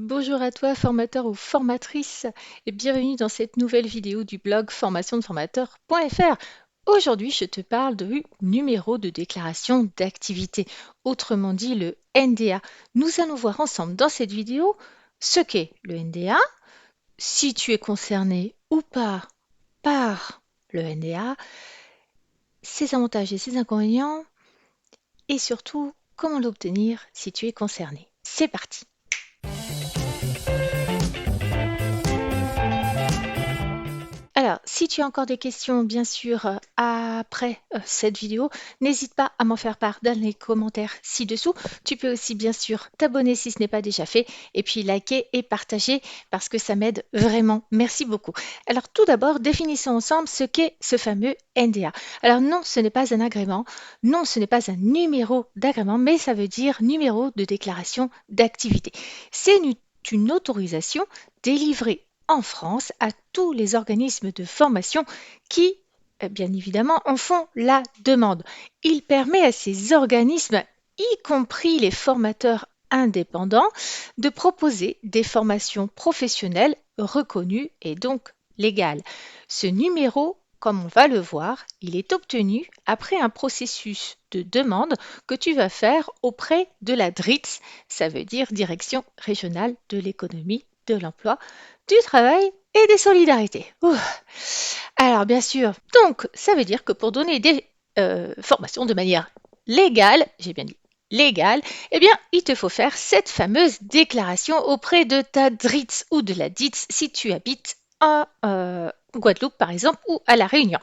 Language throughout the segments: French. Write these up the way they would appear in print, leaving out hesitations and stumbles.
Bonjour à toi, formateur ou formatrice, et bienvenue dans cette nouvelle vidéo du blog formationdeformateur.fr. Aujourd'hui, je te parle du numéro de déclaration d'activité, autrement dit le NDA. Nous allons voir ensemble dans cette vidéo ce qu'est le NDA, si tu es concerné ou pas par le NDA, ses avantages et ses inconvénients, et surtout comment l'obtenir si tu es concerné. C'est parti! Alors, si tu as encore des questions, bien sûr, après cette vidéo, n'hésite pas à m'en faire part dans les commentaires ci-dessous. Tu peux aussi, bien sûr, t'abonner si ce n'est pas déjà fait, et puis liker et partager parce que ça m'aide vraiment. Merci beaucoup. Alors, tout d'abord, définissons ensemble ce qu'est ce fameux NDA. Alors, non, ce n'est pas un agrément, non, ce n'est pas un numéro d'agrément, mais ça veut dire numéro de déclaration d'activité. C'est une autorisation délivrée en France à tous les organismes de formation qui, bien évidemment, en font la demande. Il permet à ces organismes, y compris les formateurs indépendants, de proposer des formations professionnelles reconnues et donc légales. Ce numéro, comme on va le voir, il est obtenu après un processus de demande que tu vas faire auprès de la DRITS, ça veut dire Direction régionale de l'économie, de l'emploi, du travail et des solidarités. Ouh. Alors bien sûr, donc ça veut dire que pour donner des formations de manière légale, j'ai bien dit légale, eh bien il te faut faire cette fameuse déclaration auprès de ta DRITS ou de la DITS si tu habites en Guadeloupe par exemple ou à La Réunion.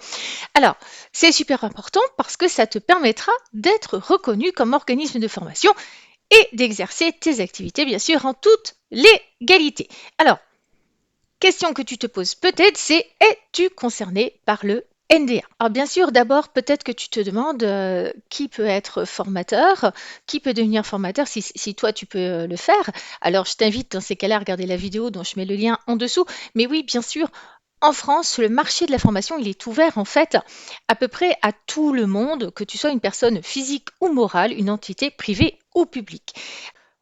Alors c'est super important parce que ça te permettra d'être reconnu comme organisme de formation et d'exercer tes activités bien sûr en toute légalité. Alors question que tu te poses peut-être, c'est es-tu concerné par le NDA? Alors bien sûr, d'abord, peut-être que tu te demandes qui peut être formateur, qui peut devenir formateur si toi tu peux le faire. Alors je t'invite dans ces cas-là à regarder la vidéo dont je mets le lien en dessous. Mais oui, bien sûr, en France, le marché de la formation, il est ouvert en fait à peu près à tout le monde, que tu sois une personne physique ou morale, une entité privée ou publique.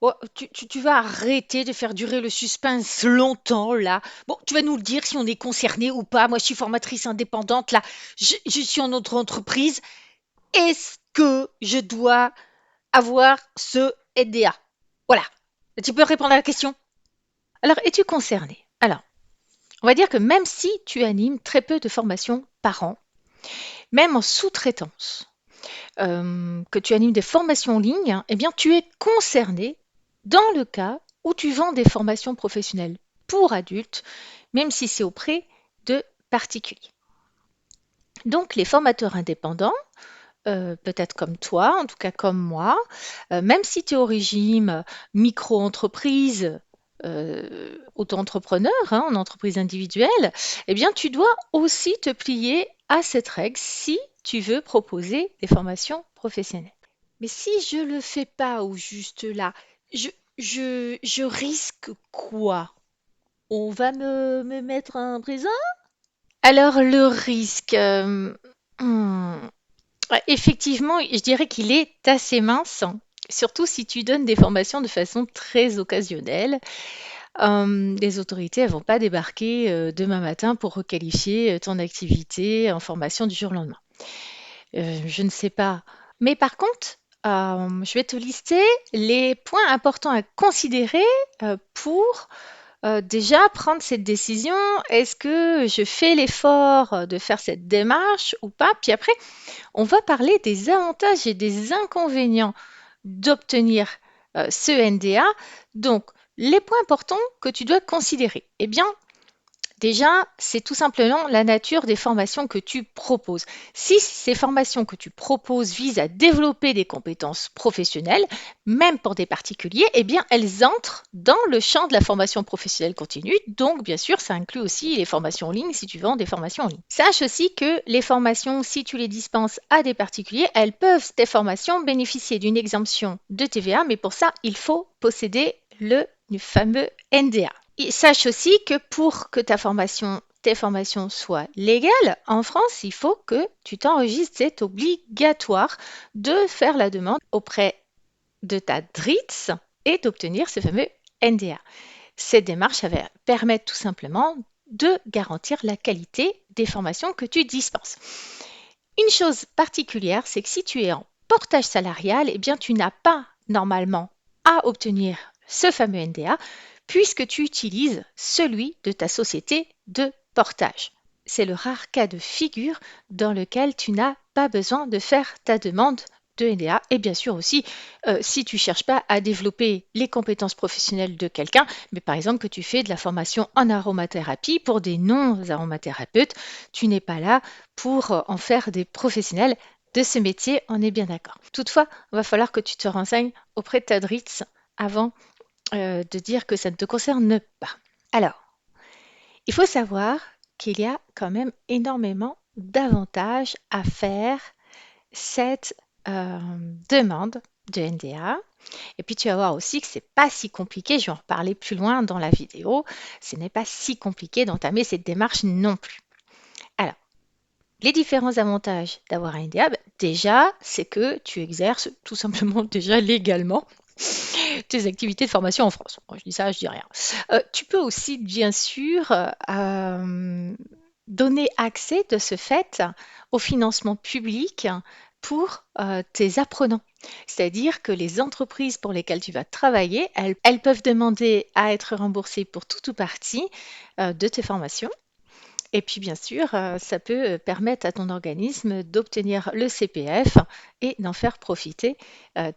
Oh, tu vas arrêter de faire durer le suspense longtemps, là. Bon, tu vas nous le dire si on est concerné ou pas. Moi, je suis formatrice indépendante, là. Je suis en autre entreprise. Est-ce que je dois avoir ce NDA? Voilà. Tu peux répondre à la question? Alors, es-tu concerné? Alors, on va dire que même si tu animes très peu de formations par an, même en sous-traitance, que tu animes des formations en ligne, hein, eh bien, tu es concerné dans le cas où tu vends des formations professionnelles pour adultes, même si c'est auprès de particuliers. Donc, les formateurs indépendants, peut-être comme toi, en tout cas comme moi, même si tu es au régime micro-entreprise, auto-entrepreneur, hein, en entreprise individuelle, eh bien, tu dois aussi te plier à cette règle si tu veux proposer des formations professionnelles. Mais si je le fais pas au juste là, je, je risque quoi? On va me mettre en prison? Alors le risque, hmm, ouais, effectivement, je dirais qu'il est assez mince, surtout si tu donnes des formations de façon très occasionnelle. Les autorités elles vont pas débarquer demain matin pour requalifier ton activité en formation du jour au lendemain. Je ne sais pas. Mais par contre, je vais te lister les points importants à considérer pour déjà prendre cette décision. Est-ce que je fais l'effort de faire cette démarche ou pas? Puis après, on va parler des avantages et des inconvénients d'obtenir ce NDA. Donc, les points importants que tu dois considérer. Eh bien, déjà, c'est tout simplement la nature des formations que tu proposes. Si ces formations que tu proposes visent à développer des compétences professionnelles, même pour des particuliers, eh bien, elles entrent dans le champ de la formation professionnelle continue. Donc, bien sûr, ça inclut aussi les formations en ligne si tu vends des formations en ligne. Sache aussi que les formations, si tu les dispenses à des particuliers, elles peuvent, tes formations, bénéficier d'une exemption de TVA, mais pour ça, il faut posséder le fameux NDA. Et sache aussi que pour que tes formations soient légales en France, il faut que tu t'enregistres. C'est obligatoire de faire la demande auprès de ta DRITS et d'obtenir ce fameux NDA. Cette démarche va permettre tout simplement de garantir la qualité des formations que tu dispenses. Une chose particulière, c'est que si tu es en portage salarial, eh bien, tu n'as pas normalement à obtenir ce fameux NDA puisque tu utilises celui de ta société de portage. C'est le rare cas de figure dans lequel tu n'as pas besoin de faire ta demande de NDA. Et bien sûr aussi, si tu ne cherches pas à développer les compétences professionnelles de quelqu'un, mais par exemple que tu fais de la formation en aromathérapie pour des non-aromathérapeutes, tu n'es pas là pour en faire des professionnels de ce métier, on est bien d'accord. Toutefois, il va falloir que tu te renseignes auprès de ta DRITS avant de dire que ça ne te concerne pas. Alors, il faut savoir qu'il y a quand même énormément d'avantages à faire cette demande de NDA. Et puis tu vas voir aussi que c'est pas si compliqué, je vais en reparler plus loin dans la vidéo, ce n'est pas si compliqué d'entamer cette démarche non plus. Alors, les différents avantages d'avoir un NDA, déjà, c'est que tu exerces tout simplement déjà légalement tes activités de formation en France. Bon, je dis ça, je dis rien. Tu peux aussi, bien sûr, donner accès de ce fait au financement public pour tes apprenants. C'est-à-dire que les entreprises pour lesquelles tu vas travailler, elles peuvent demander à être remboursées pour tout ou partie de tes formations. Et puis, bien sûr, ça peut permettre à ton organisme d'obtenir le CPF et d'en faire profiter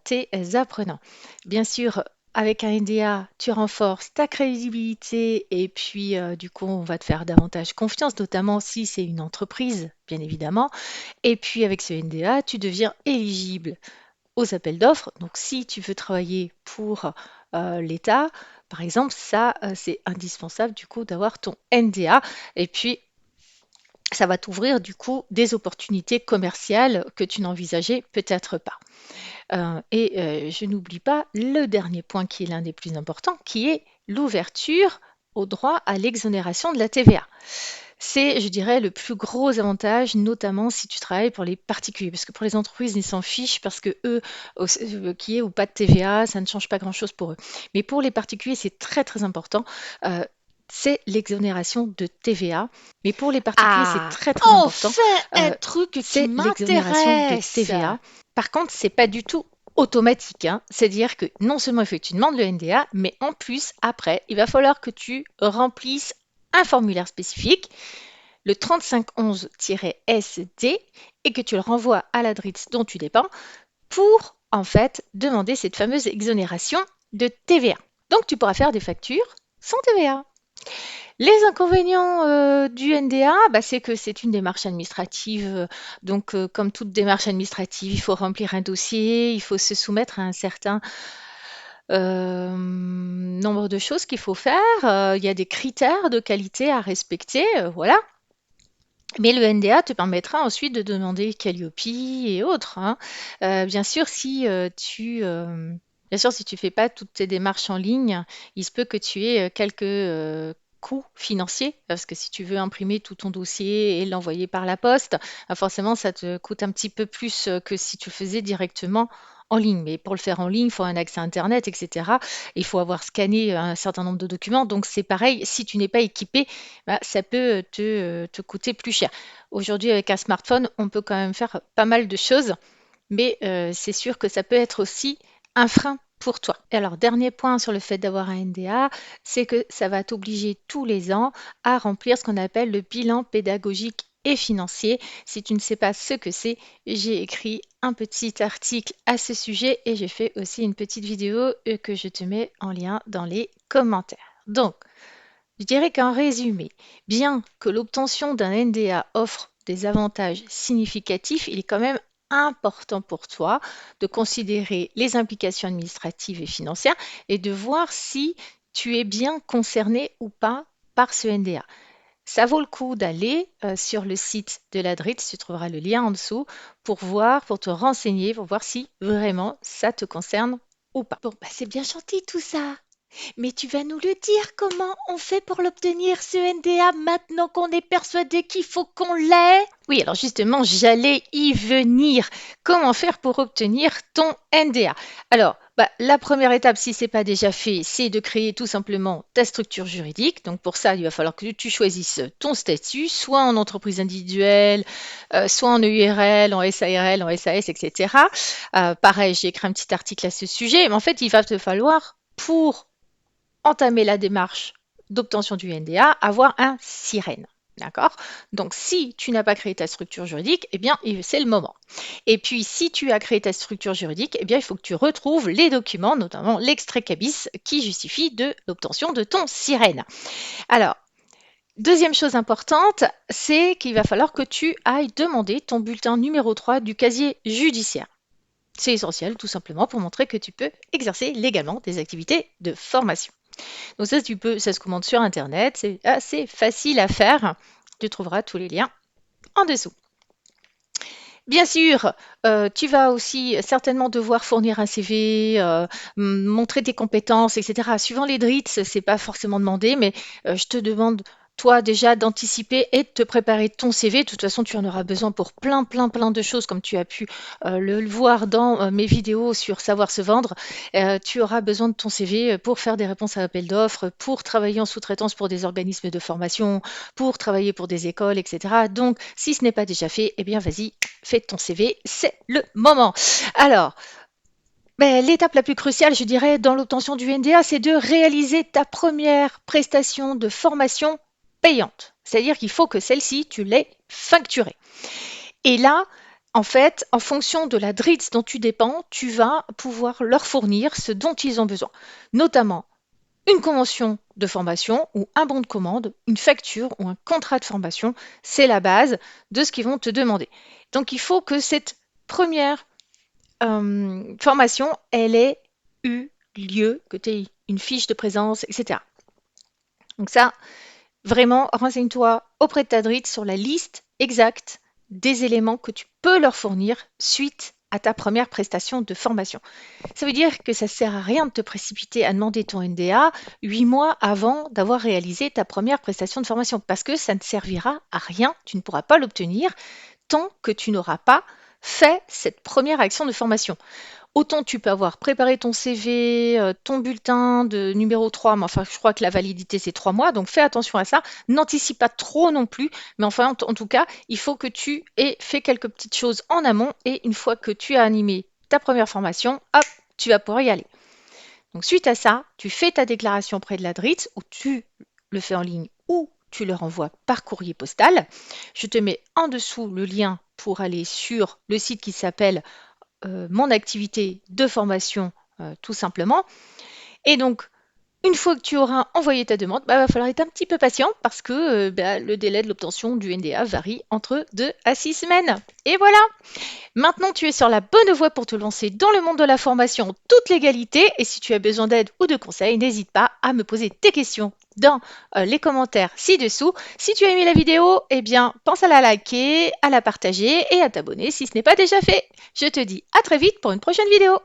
tes apprenants. Bien sûr, avec un NDA, tu renforces ta crédibilité et puis, du coup, on va te faire davantage confiance, notamment si c'est une entreprise, bien évidemment. Et puis, avec ce NDA, tu deviens éligible aux appels d'offres. Donc, si tu veux travailler pour l'État, par exemple, ça, c'est indispensable du coup d'avoir ton NDA. Et puis, ça va t'ouvrir du coup des opportunités commerciales que tu n'envisageais peut-être pas. Je n'oublie pas le dernier point qui est l'un des plus importants, qui est l'ouverture au droit à l'exonération de la TVA. C'est, je dirais, le plus gros avantage, notamment si tu travailles pour les particuliers, parce que pour les entreprises, ils s'en fichent parce que eux, qu'il y ait ou pas de TVA, ça ne change pas grand-chose pour eux. Mais pour les particuliers, c'est très très important. Euh, c'est l'exonération de TVA. Mais pour les particuliers, c'est Ah, très très important. enfin un truc qui C'est l'exonération de m'intéresse. TVA. Par contre, c'est pas du tout automatique, hein. C'est-à-dire que non seulement il faut que tu demandes le NDA, mais en plus, après, il va falloir que tu remplisses un formulaire spécifique, le 3511-SD, et que tu le renvoies à l'adresse dont tu dépends pour, en fait, demander cette fameuse exonération de TVA. Donc, tu pourras faire des factures sans TVA. Les inconvénients du NDA, c'est que c'est une démarche administrative. Donc, comme toute démarche administrative, il faut remplir un dossier, il faut se soumettre à un certain nombre de choses qu'il faut faire. Il y a des critères de qualité à respecter, voilà. Mais le NDA te permettra ensuite de demander Calliope et autres, hein. Bien sûr, bien sûr, si tu fais pas toutes tes démarches en ligne, il se peut que tu aies quelques coûts financiers, parce que si tu veux imprimer tout ton dossier et l'envoyer par la poste, forcément, ça te coûte un petit peu plus que si tu le faisais directement en ligne. Mais pour le faire en ligne, il faut un accès à Internet, etc. Il faut avoir scanné un certain nombre de documents. Donc, c'est pareil, si tu n'es pas équipé, ça peut te coûter plus cher. Aujourd'hui, avec un smartphone, on peut quand même faire pas mal de choses, mais c'est sûr que ça peut être aussi un frein pour toi. Et alors, dernier point sur le fait d'avoir un NDA, c'est que ça va t'obliger tous les ans à remplir ce qu'on appelle le bilan pédagogique et financier. Si tu ne sais pas ce que c'est, j'ai écrit un petit article à ce sujet et j'ai fait aussi une petite vidéo que je te mets en lien dans les commentaires. Donc, je dirais qu'en résumé, bien que l'obtention d'un NDA offre des avantages significatifs, il est quand même important pour toi de considérer les implications administratives et financières et de voir si tu es bien concerné ou pas par ce NDA. Ça vaut le coup d'aller sur le site de la DRITS, tu trouveras le lien en dessous pour voir, pour te renseigner, pour voir si vraiment ça te concerne ou pas. Bon, c'est bien gentil tout ça. Mais tu vas nous le dire comment on fait pour l'obtenir ce NDA maintenant qu'on est persuadé qu'il faut qu'on l'ait? Oui, alors justement, j'allais y venir. Comment faire pour obtenir ton NDA? Alors, la première étape, si ce n'est pas déjà fait, c'est de créer tout simplement ta structure juridique. Donc pour ça, il va falloir que tu choisisses ton statut, soit en entreprise individuelle, soit en EURL, en SARL, en SAS, etc. Pareil, j'ai écrit un petit article à ce sujet, mais en fait, il va te falloir pour entamer la démarche d'obtention du NDA, avoir un SIREN. D'accord? Donc, si tu n'as pas créé ta structure juridique, eh bien, c'est le moment. Et puis, si tu as créé ta structure juridique, eh bien, il faut que tu retrouves les documents, notamment l'extrait CABIS, qui justifie de l'obtention de ton SIREN. Alors, deuxième chose importante, c'est qu'il va falloir que tu ailles demander ton bulletin numéro 3 du casier judiciaire. C'est essentiel, tout simplement, pour montrer que tu peux exercer légalement des activités de formation. Donc ça, ça se commande sur Internet, c'est assez facile à faire. Tu trouveras tous les liens en dessous. Bien sûr, tu vas aussi certainement devoir fournir un CV, montrer tes compétences, etc. Suivant les DRITS, c'est pas forcément demandé, mais je te demande toi déjà d'anticiper et de te préparer ton CV. De toute façon, tu en auras besoin pour plein de choses, comme tu as pu le voir dans mes vidéos sur savoir se vendre. Tu auras besoin de ton CV pour faire des réponses à appel d'offres, pour travailler en sous-traitance pour des organismes de formation, pour travailler pour des écoles, etc. Donc, si ce n'est pas déjà fait, eh bien, vas-y, fais ton CV, c'est le moment. Alors, l'étape la plus cruciale, je dirais, dans l'obtention du NDA, c'est de réaliser ta première prestation de formation payante. C'est-à-dire qu'il faut que celle-ci, tu l'aies facturée. Et là, en fait, en fonction de la DRITS dont tu dépends, tu vas pouvoir leur fournir ce dont ils ont besoin, notamment une convention de formation ou un bon de commande, une facture ou un contrat de formation. C'est la base de ce qu'ils vont te demander. Donc, il faut que cette première formation, elle ait eu lieu, que tu aies une fiche de présence, etc. Donc ça, vraiment, renseigne-toi auprès de ta DRIT sur la liste exacte des éléments que tu peux leur fournir suite à ta première prestation de formation. Ça veut dire que ça ne sert à rien de te précipiter à demander ton NDA 8 mois avant d'avoir réalisé ta première prestation de formation, parce que ça ne servira à rien, tu ne pourras pas l'obtenir tant que tu n'auras pas fait cette première action de formation. Autant tu peux avoir préparé ton CV, ton bulletin de numéro 3, mais enfin, je crois que la validité, c'est 3 mois, donc fais attention à ça. N'anticipe pas trop non plus, mais enfin, en tout cas, il faut que tu aies fait quelques petites choses en amont, et une fois que tu as animé ta première formation, hop, tu vas pouvoir y aller. Donc, suite à ça, tu fais ta déclaration auprès de la DRITS, ou tu le fais en ligne, ou tu le renvoies par courrier postal. Je te mets en dessous le lien pour aller sur le site qui s'appelle mon activité de formation, tout simplement. Et donc, une fois que tu auras envoyé ta demande, il va falloir être un petit peu patient parce que le délai de l'obtention du NDA varie entre 2 à 6 semaines. Et voilà, maintenant tu es sur la bonne voie pour te lancer dans le monde de la formation en toute légalité. Et si tu as besoin d'aide ou de conseils, n'hésite pas à me poser tes questions dans les commentaires ci-dessous. Si tu as aimé la vidéo, eh bien, pense à la liker, à la partager et à t'abonner si ce n'est pas déjà fait. Je te dis à très vite pour une prochaine vidéo.